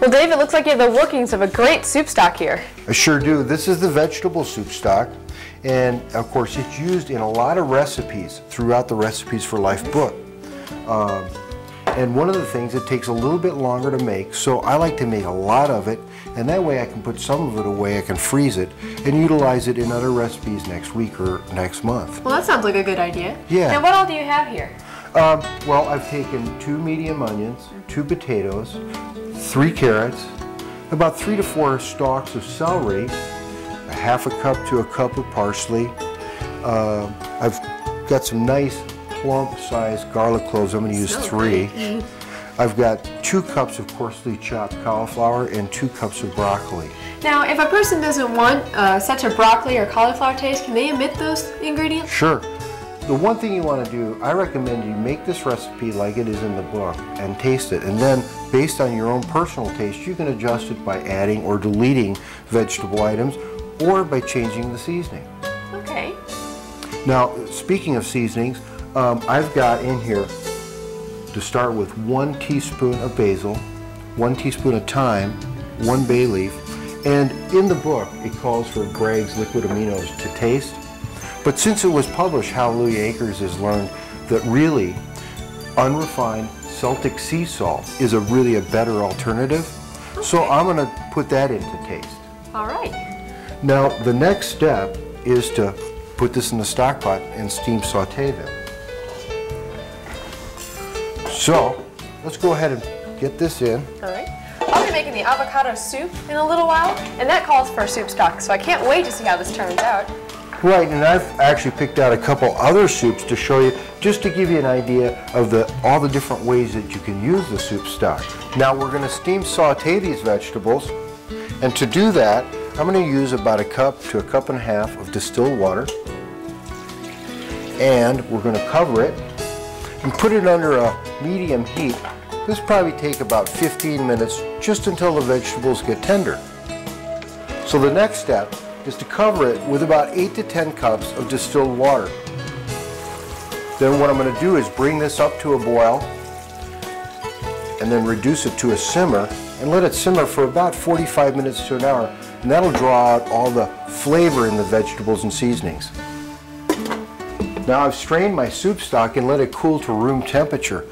Well, Dave, it looks like you have the workings of a great soup stock here. I sure do. This is the vegetable soup stock, and of course it's used in a lot of recipes throughout the Recipes for Life book. And one of the things, it takes a little bit longer to make, so I like to make a lot of it, and that way I can put some of it away, I can freeze it, and utilize it in other recipes next week or next month. Well, that sounds like a good idea. Yeah. Now, what all do you have here? Well, I've taken 2 medium onions, 2 potatoes, 3 carrots, about 3 to 4 stalks of celery, a half a cup to a cup of parsley. I've got some nice plump-sized garlic cloves. I'm going to use 3. I've got 2 cups of coarsely chopped cauliflower and 2 cups of broccoli. Now, if a person doesn't want such a broccoli or cauliflower taste, can they omit those ingredients? Sure. The one thing you want to do, I recommend you make this recipe like it is in the book and taste it, and then based on your own personal taste, you can adjust it by adding or deleting vegetable items or by changing the seasoning. Okay. Now, speaking of seasonings, I've got in here to start with 1 teaspoon of basil, 1 teaspoon of thyme, 1 bay leaf, and in the book it calls for Bragg's liquid aminos to taste. But since it was published, Hallelujah Acres has learned that really unrefined Celtic sea salt is really a better alternative. Okay. So I'm going to put that into taste. All right. Now the next step is to put this in the stock pot and steam saute them. So let's go ahead and get this in. All right. I'll be making the avocado soup in a little while, and that calls for a soup stock, so I can't wait to see how this turns out. Right, and I've actually picked out a couple other soups to show you, just to give you an idea of all the different ways that you can use the soup stock. Now we're going to steam saute these vegetables, and to do that, I'm going to use about 1 cup to 1.5 cups of distilled water, and we're going to cover it and put it under a medium heat. This will probably take about 15 minutes, just until the vegetables get tender. So the next step is to cover it with about 8 to 10 cups of distilled water. Then what I'm going to do is bring this up to a boil and then reduce it to a simmer and let it simmer for about 45 minutes to an hour, and that'll draw out all the flavor in the vegetables and seasonings. Now I've strained my soup stock and let it cool to room temperature.